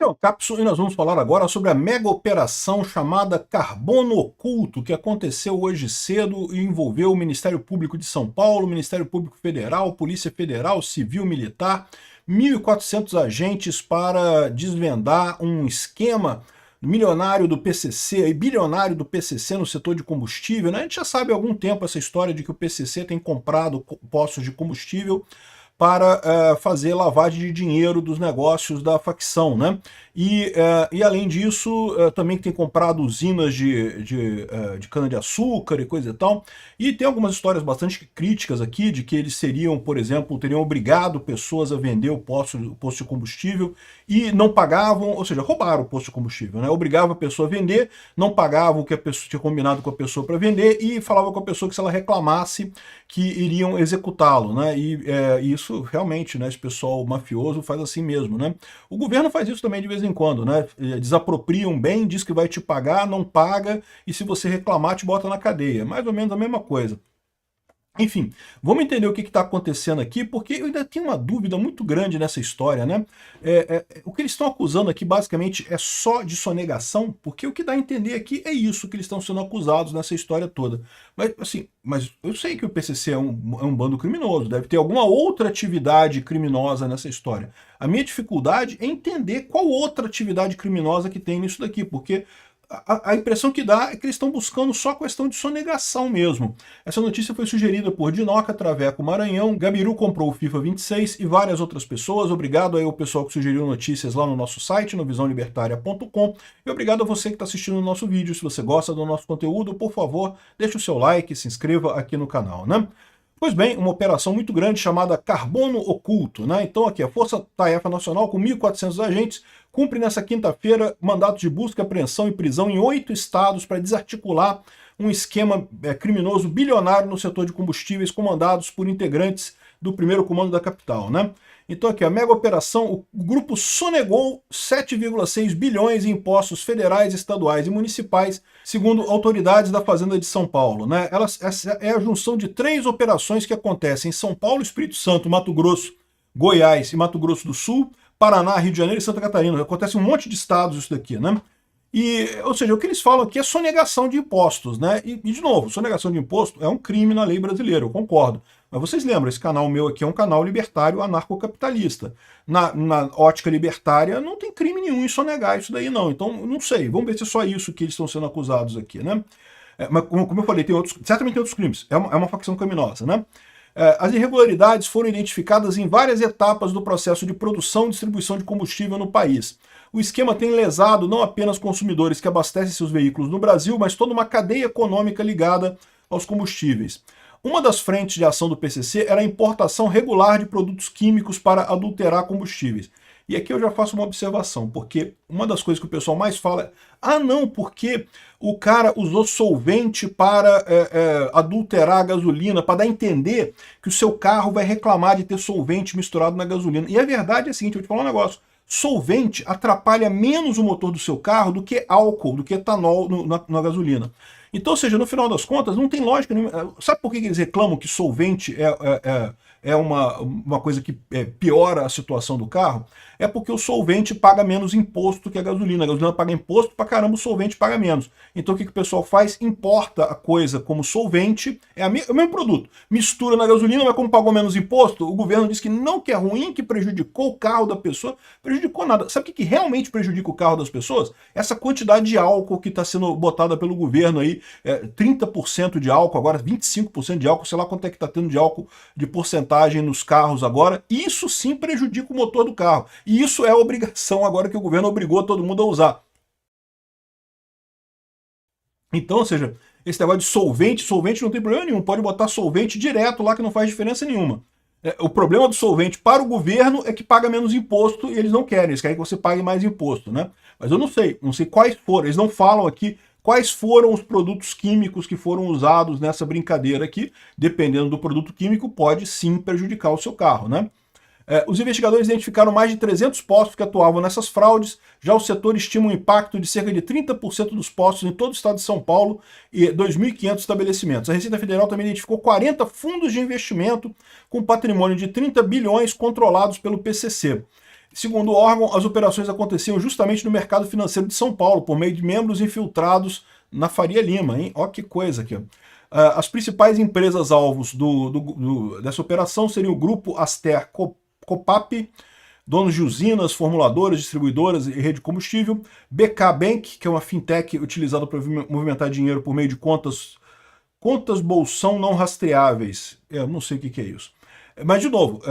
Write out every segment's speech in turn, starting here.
Então, cápsula, e nós vamos falar agora sobre a mega operação chamada Carbono Oculto, que aconteceu hoje cedo e envolveu o Ministério Público de São Paulo, Ministério Público Federal, Polícia Federal, Civil, Militar, 1.400 agentes para desvendar um esquema milionário do PCC e bilionário do PCC no setor de combustível, né? A gente já sabe há algum tempo essa história de que o PCC tem comprado postos de combustível para fazer lavagem de dinheiro dos negócios da facção, né? E além disso, também tem comprado usinas de cana-de-açúcar e coisa e tal. E tem algumas histórias bastante críticas aqui de que eles seriam, por exemplo, teriam obrigado pessoas a vender o posto de combustível e não pagavam, ou seja, roubaram o posto de combustível, né? Obrigava a pessoa a vender, não pagavam o que a pessoa tinha combinado com a pessoa para vender e falava com a pessoa que se ela reclamasse que iriam executá-lo, né? E isso realmente, né? Esse pessoal mafioso faz assim mesmo, né? O governo faz isso também de vez em quando, né? Desapropria um bem, diz que vai te pagar, não paga, e se você reclamar, te bota na cadeia. Mais ou menos a mesma coisa. Enfim, vamos entender o que está acontecendo aqui, porque eu ainda tenho uma dúvida muito grande nessa história, né? O que eles estão acusando aqui, basicamente, é só de sonegação, porque o que dá a entender aqui é isso que eles estão sendo acusados nessa história toda. Mas, assim, eu sei que o PCC é um bando criminoso, deve ter alguma outra atividade criminosa nessa história. A minha dificuldade é entender qual outra atividade criminosa que tem nisso daqui, porque a impressão que dá é que eles estão buscando só questão de sonegação mesmo. Essa notícia foi sugerida por Dinoca, Traveco Maranhão, Gabiru comprou o FIFA 26 e várias outras pessoas. Obrigado aí ao pessoal que sugeriu notícias lá no nosso site, no visãolibertaria.com. E obrigado a você que está assistindo o nosso vídeo. Se você gosta do nosso conteúdo, por favor, deixe o seu like, se inscreva aqui no canal, né? Pois bem, uma operação muito grande chamada Carbono Oculto, né? Então aqui, a Força Tarefa Nacional, com 1.400 agentes, cumpre nessa quinta-feira mandato de busca, apreensão e prisão em 8 estados para desarticular um esquema criminoso bilionário no setor de combustíveis, comandados por integrantes do primeiro comando da capital, né? Então aqui, a mega operação, o grupo sonegou 7,6 bilhões em impostos federais, estaduais e municipais, segundo autoridades da Fazenda de São Paulo, né? Essa é a junção de 3 operações que acontecem em São Paulo, Espírito Santo, Mato Grosso, Goiás e Mato Grosso do Sul, Paraná, Rio de Janeiro e Santa Catarina. Acontece em um monte de estados isso daqui, né? Ou seja, o que eles falam aqui é sonegação de impostos, né? E de novo, sonegação de imposto é um crime na lei brasileira, eu concordo. Mas vocês lembram, esse canal meu aqui é um canal libertário anarcocapitalista. Na ótica libertária, não tem crime nenhum em sonegar isso daí, não. Então, não sei, vamos ver se é só isso que eles estão sendo acusados aqui, né? Mas, como eu falei, certamente tem outros crimes. É uma facção criminosa, né? As irregularidades foram identificadas em várias etapas do processo de produção e distribuição de combustível no país. O esquema tem lesado não apenas consumidores que abastecem seus veículos no Brasil, mas toda uma cadeia econômica ligada aos combustíveis. Uma das frentes de ação do PCC era a importação regular de produtos químicos para adulterar combustíveis. E aqui eu já faço uma observação, porque uma das coisas que o pessoal mais fala é: ah não, porque o cara usou solvente para adulterar a gasolina, para dar a entender que o seu carro vai reclamar de ter solvente misturado na gasolina. E a verdade é a seguinte, eu vou te falar um negócio: solvente atrapalha menos o motor do seu carro do que álcool, do que etanol na gasolina. Então, ou seja, no final das contas, não tem lógica nenhuma. Sabe por que eles reclamam que solvente é uma coisa que piora a situação do carro? É porque o solvente paga menos imposto que a gasolina. A gasolina paga imposto pra caramba, o solvente paga menos. Então o que o pessoal faz? Importa a coisa como solvente, é o mesmo produto. Mistura na gasolina, mas como pagou menos imposto, o governo diz que não, que é ruim, que prejudicou o carro da pessoa. Prejudicou nada. Sabe o que realmente prejudica o carro das pessoas? Essa quantidade de álcool que está sendo botada pelo governo aí, 30% de álcool, agora 25% de álcool, sei lá quanto é que está tendo de álcool de porcentagem nos carros agora. Isso sim prejudica o motor do carro. E isso é a obrigação agora que o governo obrigou todo mundo a usar. Então, ou seja, esse negócio de solvente não tem problema nenhum. Pode botar solvente direto lá que não faz diferença nenhuma. O problema do solvente para o governo é que paga menos imposto e eles não querem. Eles querem que você pague mais imposto, né? Mas eu não sei quais foram. Eles não falam aqui quais foram os produtos químicos que foram usados nessa brincadeira aqui. Dependendo do produto químico, pode sim prejudicar o seu carro, né? Os investigadores identificaram mais de 300 postos que atuavam nessas fraudes. Já o setor estima um impacto de cerca de 30% dos postos em todo o estado de São Paulo e 2.500 estabelecimentos. A Receita Federal também identificou 40 fundos de investimento com patrimônio de 30 bilhões controlados pelo PCC. Segundo o órgão, as operações aconteciam justamente no mercado financeiro de São Paulo, por meio de membros infiltrados na Faria Lima, hein? Ó que coisa aqui. As principais empresas-alvos dessa operação seriam o Grupo Aster Copap, donos de usinas, formuladoras, distribuidoras e rede de combustível, BK Bank, que é uma fintech utilizada para movimentar dinheiro por meio de contas bolsão não rastreáveis. Eu não sei o que é isso. Mas, de novo,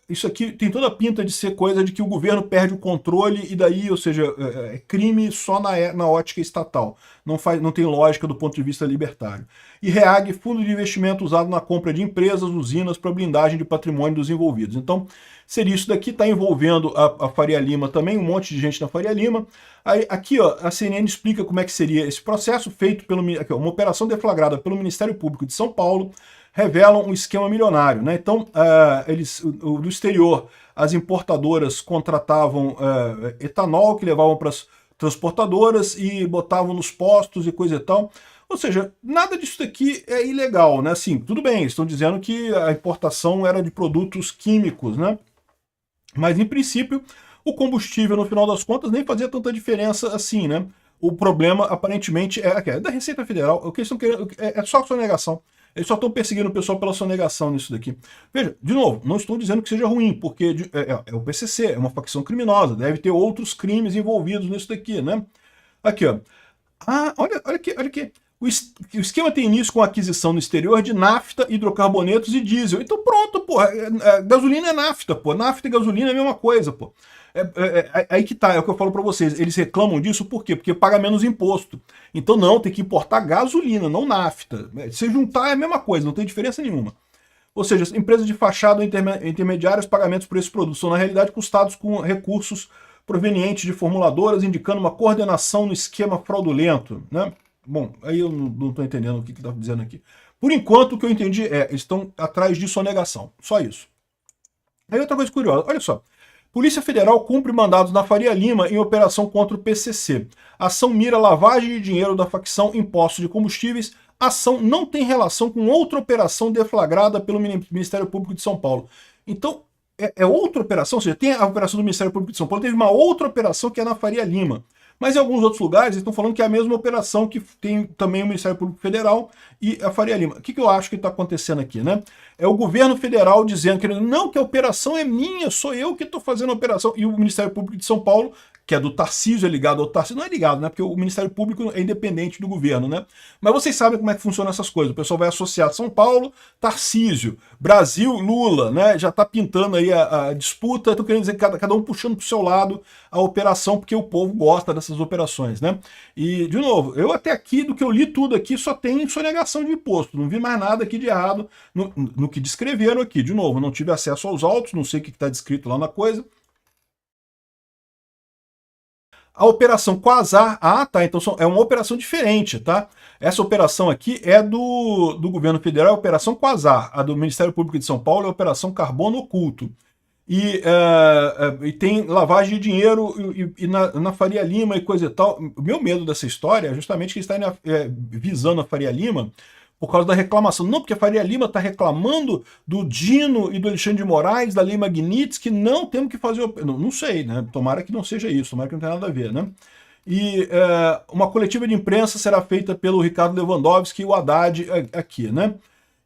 isso aqui tem toda a pinta de ser coisa de que o governo perde o controle e daí, ou seja, é crime só na ótica estatal. Não tem lógica do ponto de vista libertário. E REAG, fundo de investimento usado na compra de empresas, usinas para blindagem de patrimônio dos envolvidos. Então, seria isso daqui, está envolvendo a Faria Lima também, um monte de gente na Faria Lima. Aí, aqui, ó, a CNN explica como é que seria esse processo feito aqui, ó, uma operação deflagrada pelo Ministério Público de São Paulo, revelam um esquema milionário, né? Então, do exterior, as importadoras contratavam etanol que levavam para as transportadoras e botavam nos postos e coisa e tal. Ou seja, nada disso daqui é ilegal, né? Assim, tudo bem, estão dizendo que a importação era de produtos químicos, né? Mas, em princípio, o combustível, no final das contas, nem fazia tanta diferença assim, né? O problema, aparentemente, é da Receita Federal. O que eles estão querendo é só sonegação. Eles só estão perseguindo o pessoal pela sonegação nisso daqui. Veja, de novo, não estou dizendo que seja ruim, porque é o PCC, é uma facção criminosa, deve ter outros crimes envolvidos nisso daqui, né? Aqui, ó. Olha aqui. O esquema tem início com a aquisição no exterior de nafta, hidrocarbonetos e diesel. Então pronto, pô. Gasolina é nafta, pô. Nafta e gasolina é a mesma coisa, pô. Aí que tá, é o que eu falo para vocês. Eles reclamam disso por quê? Porque paga menos imposto. Então não, tem que importar gasolina, não nafta. Se juntar é a mesma coisa, não tem diferença nenhuma. Ou seja, empresas de fachada ou intermediários pagamentos por esses produtos são na realidade custados com recursos provenientes de formuladoras, indicando uma coordenação no esquema fraudulento, né? Bom, aí eu não estou entendendo o que está dizendo aqui. Por enquanto, o que eu entendi eles estão atrás de sonegação. Só isso. Aí outra coisa curiosa, olha só. Polícia Federal cumpre mandados na Faria Lima em operação contra o PCC. Ação mira lavagem de dinheiro da facção impostos de combustíveis. Ação não tem relação com outra operação deflagrada pelo Ministério Público de São Paulo. Então, é outra operação, ou seja, tem a operação do Ministério Público de São Paulo, teve uma outra operação que é na Faria Lima. Mas em alguns outros lugares eles estão falando que é a mesma operação que tem também o Ministério Público Federal e a Faria Lima. O que eu acho que está acontecendo aqui, né? É o governo federal dizendo que não, que a operação é minha, sou eu que estou fazendo a operação. E o Ministério Público de São Paulo, que é do Tarcísio, é ligado ao Tarcísio. Não é ligado, né? Porque o Ministério Público é independente do governo, né? Mas vocês sabem como é que funcionam essas coisas. O pessoal vai associar São Paulo, Tarcísio, Brasil, Lula, né? Já está pintando aí a disputa. Estou querendo dizer que cada um puxando para o seu lado a operação, porque o povo gosta dessas operações, né? E, de novo, eu até aqui, do que eu li tudo aqui, só tem sonegação de imposto. Não vi mais nada aqui de errado no que descreveram aqui. De novo, não tive acesso aos autos, não sei o que está descrito lá na coisa. A operação Quasar, tá, então é uma operação diferente, tá? Essa operação aqui é do governo federal, a operação Quasar. A do Ministério Público de São Paulo é a operação Carbono Oculto. E tem lavagem de dinheiro e na Faria Lima e coisa e tal. O meu medo dessa história é justamente que está visando a Faria Lima por causa da reclamação. Não, porque a Faria Lima está reclamando do Dino e do Alexandre de Moraes, da Lei Magnitsky, que não temos que fazer... Não sei, né? Tomara que não seja isso, tomara que não tenha nada a ver, né? E uma coletiva de imprensa será feita pelo Ricardo Lewandowski e o Haddad aqui, né?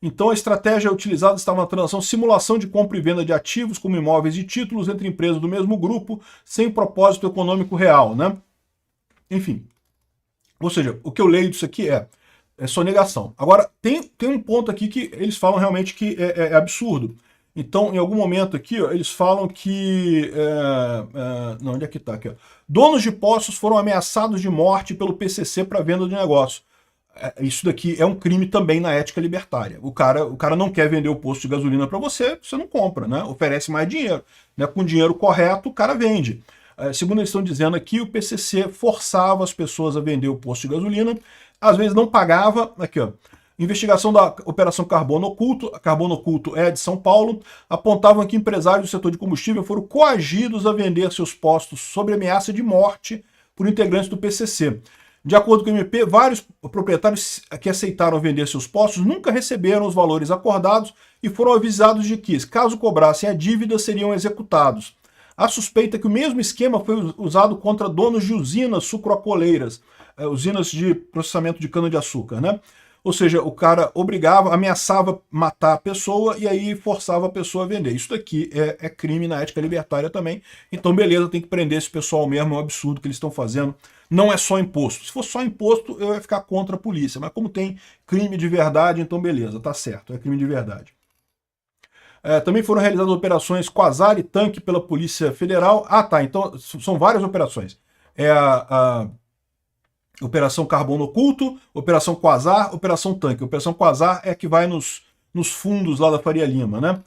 Então a estratégia utilizada estava na transação simulação de compra e venda de ativos como imóveis e títulos entre empresas do mesmo grupo, sem propósito econômico real, né? Enfim. Ou seja, o que eu leio disso aqui é sonegação. Agora, tem um ponto aqui que eles falam realmente que é absurdo. Então, em algum momento aqui, ó, eles falam que... não, onde é que está aqui? Ó? Donos de postos foram ameaçados de morte pelo PCC para venda de negócio. Isso daqui é um crime também na ética libertária. O cara não quer vender o posto de gasolina para você, você não compra, né? Oferece mais dinheiro. Né? Com o dinheiro correto, o cara vende. Segundo eles estão dizendo aqui, o PCC forçava as pessoas a vender o posto de gasolina, às vezes não pagava. Aqui, ó. Investigação da Operação Carbono Oculto, a Carbono Oculto é de São Paulo, apontavam que empresários do setor de combustível foram coagidos a vender seus postos sob ameaça de morte por integrantes do PCC. De acordo com o MP, vários proprietários que aceitaram vender seus postos nunca receberam os valores acordados e foram avisados de que, caso cobrassem a dívida, seriam executados. Há suspeita que o mesmo esquema foi usado contra donos de usinas sucroalcooleiras, usinas de processamento de cana-de-açúcar, né? Ou seja, o cara obrigava, ameaçava matar a pessoa e aí forçava a pessoa a vender. Isso daqui é crime na ética libertária também. Então, beleza, tem que prender esse pessoal mesmo, é um absurdo que eles estão fazendo. Não é só imposto. Se fosse só imposto, eu ia ficar contra a polícia. Mas como tem crime de verdade, então beleza, tá certo, é crime de verdade. Também foram realizadas operações Quasar e Tanque pela Polícia Federal. Ah, tá, então são várias operações. A Operação Carbono Oculto, Operação Quasar, Operação Tanque. Operação Quasar é a que vai nos fundos lá da Faria Lima, né?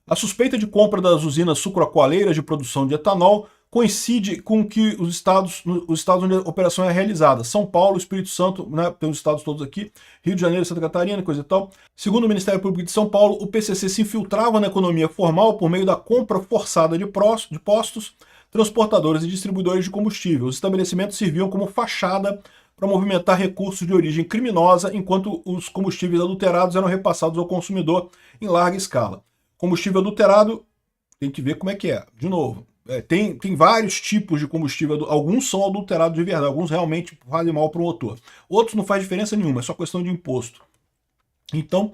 A suspeita de compra das usinas sucroalcooleiras de produção de etanol coincide com que os estados onde a operação é realizada. São Paulo, Espírito Santo, né, tem os estados todos aqui, Rio de Janeiro, Santa Catarina, coisa e tal. Segundo o Ministério Público de São Paulo, o PCC se infiltrava na economia formal por meio da compra forçada de postos, transportadores e distribuidores de combustível. Os estabelecimentos serviam como fachada para movimentar recursos de origem criminosa, enquanto os combustíveis adulterados eram repassados ao consumidor em larga escala. Combustível adulterado, tem que ver como é que é. De novo, tem vários tipos de combustível, alguns são adulterados de verdade, alguns realmente fazem mal para o motor. Outros não faz diferença nenhuma, é só questão de imposto. Então,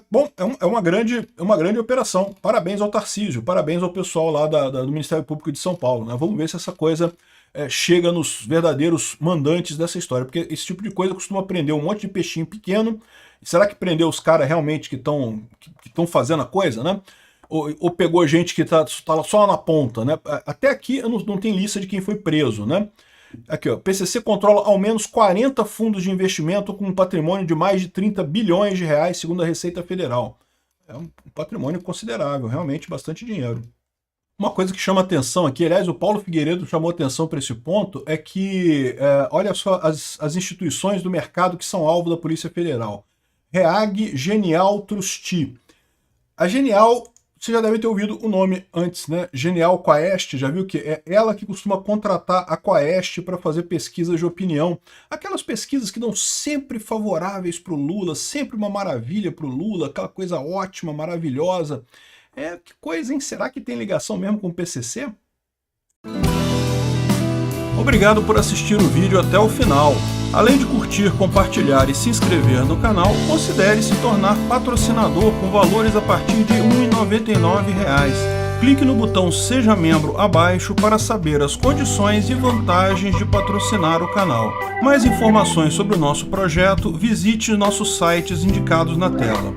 bom, é uma grande operação. Parabéns ao Tarcísio, parabéns ao pessoal lá do Ministério Público de São Paulo, né? Vamos ver se essa coisa chega nos verdadeiros mandantes dessa história, porque esse tipo de coisa costuma prender um monte de peixinho pequeno. Será que prendeu os caras realmente que estão fazendo a coisa, né? Ou pegou gente que tá só na ponta, né? Até aqui não tem lista de quem foi preso, né? Aqui, ó, PCC controla ao menos 40 fundos de investimento com um patrimônio de mais de 30 bilhões de reais, segundo a Receita Federal. É um patrimônio considerável, realmente bastante dinheiro. Uma coisa que chama atenção aqui, aliás, o Paulo Figueiredo chamou atenção para esse ponto, é que, olha só as instituições do mercado que são alvo da Polícia Federal. REAG, Genial, Trusti. A Genial, você já deve ter ouvido o nome antes, né? Genial Quaest, já viu que é ela que costuma contratar a Quaest para fazer pesquisas de opinião. Aquelas pesquisas que dão sempre favoráveis para o Lula, sempre uma maravilha para o Lula, aquela coisa ótima, maravilhosa. Que coisa, hein? Será que tem ligação mesmo com o PCC? Obrigado por assistir o vídeo até o final. Além de curtir, compartilhar e se inscrever no canal, considere se tornar patrocinador com valores a partir de R$ 1,99. Clique no botão Seja Membro abaixo para saber as condições e vantagens de patrocinar o canal. Mais informações sobre o nosso projeto, visite nossos sites indicados na tela.